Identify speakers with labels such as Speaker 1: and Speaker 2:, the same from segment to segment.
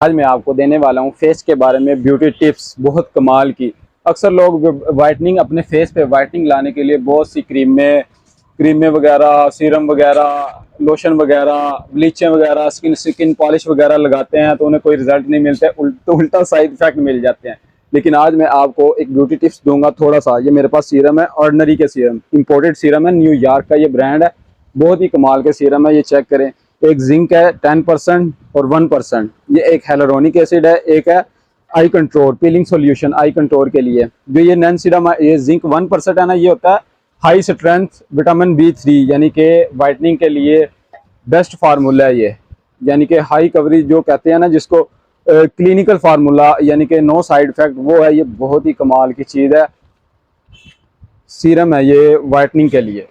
Speaker 1: आज मैं आपको देने वाला हूँ फेस के बारे में ब्यूटी टिप्स बहुत कमाल की। अक्सर लोग वाइटनिंग अपने फेस पे वाइटनिंग लाने के लिए बहुत सी क्रीमें वगैरह, सीरम वगैरह, लोशन वगैरह, ब्लीचें वगैरह, स्किन पॉलिश वगैरह लगाते हैं तो उन्हें कोई रिजल्ट नहीं मिलता, तो उल्टा साइड इफेक्ट मिल जाते हैं। लेकिन आज मैं आपको एक ब्यूटी टिप्स दूंगा थोड़ा सा। ये मेरे पास सीरम है, ऑर्डिनरी के सीरम, इंपोर्टेड सीरम है, न्यूयॉर्क का ये ब्रांड है। बहुत ही कमाल के सीरम है, ये चेक करें। एक जिंक है 10% और 1%। ये एक हेलोरोनिक एसिड है, एक है आई कंट्रोल पीलिंग सॉल्यूशन आई कंट्रोल के लिए। जो ये नैन सीरम है, ये जिंक 1% है ना, ये होता है हाई स्ट्रेंथ विटामिन B3, यानी कि वाइटनिंग के लिए बेस्ट फार्मूला है ये। यानी कि हाई कवरेज जो कहते हैं ना, जिसको क्लिनिकल फार्मूला, यानी कि नो साइड इफेक्ट, वो है। ये बहुत ही कमाल की चीज़ है, सीरम है ये वाइटनिंग के लिए।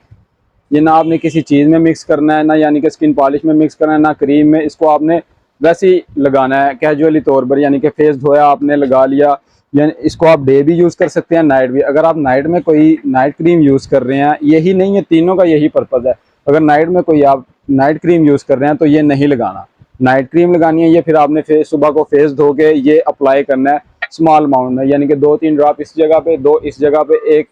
Speaker 1: ये ना आपने किसी चीज़ में मिक्स करना है, ना यानी कि स्किन पॉलिश में मिक्स करना है, ना क्रीम में। इसको आपने वैसे ही लगाना है कैजुअली तौर पर, यानी कि फेस धोया आपने लगा लिया। यानी इसको आप डे भी यूज़ कर सकते हैं, नाइट भी। अगर आप नाइट में कोई नाइट क्रीम यूज़ कर रहे हैं, यही नहीं है, तीनों का यही पर्पज़ है। अगर नाइट में कोई आप नाइट क्रीम यूज़ कर रहे हैं तो ये नहीं लगाना। नाइट क्रीम लगानी है ये, फिर आपने फेस सुबह को फेस धो के ये अप्लाई करना है स्मॉल अमाउंट में, यानी कि 2-3 ड्रॉप इस जगह पे, 2 इस जगह पे, एक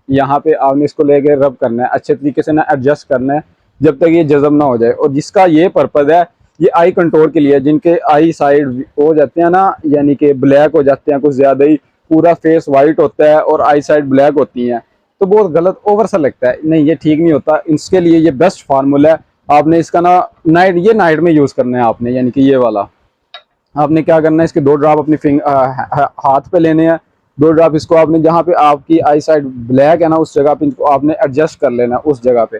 Speaker 1: यहाँ पे। आपने इसको लेके रब करना है अच्छे तरीके से, ना एडजस्ट करना है जब तक ये जज़ब ना हो जाए। और जिसका ये पर्पज़ है, ये आई कंट्रोल के लिए, जिनके आई साइड हो जाते हैं ना, यानी कि ब्लैक हो जाते हैं कुछ ज़्यादा ही, पूरा फेस वाइट होता है और आई साइड ब्लैक होती हैं, तो बहुत गलत ओवर सा लगता है। नहीं, ये ठीक नहीं होता। इसके लिए ये बेस्ट फार्मूला है। आपने इसका ना नाइट में यूज़ करना है आपने, यानी कि ये वाला। आपने क्या करना है, इसके 2 ड्रॉप अपनी हाथ पे लेने हैं। 2 ड्रॉप इसको आपने, जहाँ पे आपकी आई साइड ब्लैक है ना, उस जगह पे इनको आपने एडजस्ट कर लेना है, उस जगह पे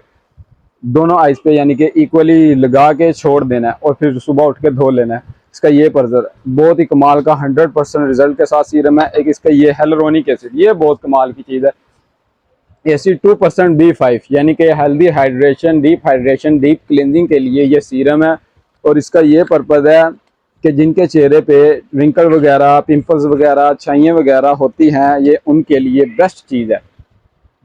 Speaker 1: दोनों आइज पे, यानी कि इक्वली लगा के छोड़ देना है और फिर सुबह उठ के धो लेना है। इसका ये पर्जर बहुत ही कमाल का 100% रिजल्ट के साथ सीरम है। एक इसका ये हेलोरोनिक एसिड, ये बहुत कमाल की चीज़ है। एसिड 2% B5, यानी कि healthy hydration, deep hydration, deep cleansing के लिए ये सीरम है। और इसका ये पर्पज़ है कि जिनके चेहरे पे रिंकल वगैरह, पिंपल्स वगैरह, छाइयाँ वगैरह होती हैं, ये उनके लिए बेस्ट चीज़ है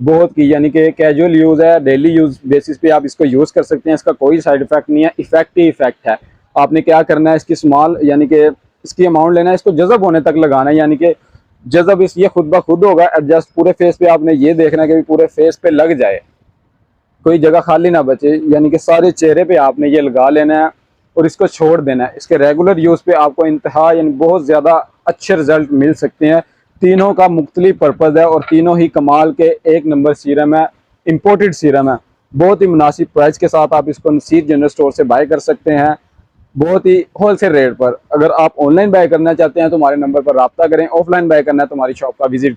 Speaker 1: बहुत की। यानी कि कैजुअल यूज़ है, डेली यूज़ बेसिस पे आप इसको यूज़ कर सकते हैं। इसका कोई साइड इफेक्ट नहीं है, इफेक्ट ही इफेक्ट है। आपने क्या करना है, इसकी स्मॉल, यानी कि इसकी अमाउंट लेना है, इसको जज़ब होने तक लगाना है, यानी कि जज़ब इस ये खुद ब खुद होगा एडजस्ट पूरे फेस पे। आपने ये देखना है कि पूरे फेस पे लग जाए, कोई जगह खाली ना बचे, यानी कि सारे चेहरे पे आपने ये लगा लेना है और इसको छोड़ देना है। इसके रेगुलर यूज़ पे आपको इंतहा, यानी बहुत ज़्यादा अच्छे रिजल्ट मिल सकते हैं। तीनों का मुख्तलिफ पर्पज़ है और तीनों ही कमाल के एक नंबर सीरम है, इम्पोर्टेड सीरम है। बहुत ही मुनासिब प्राइस के साथ आप इसको नसीर जनरल स्टोर से बाय कर सकते हैं, बहुत ही होलसेल रेट पर। अगर आप ऑनलाइन बाय करना चाहते हैं तो हमारे नंबर पर रब्ता करें, ऑफलाइन बाय करना है तो हमारी शॉप का विजिट करें।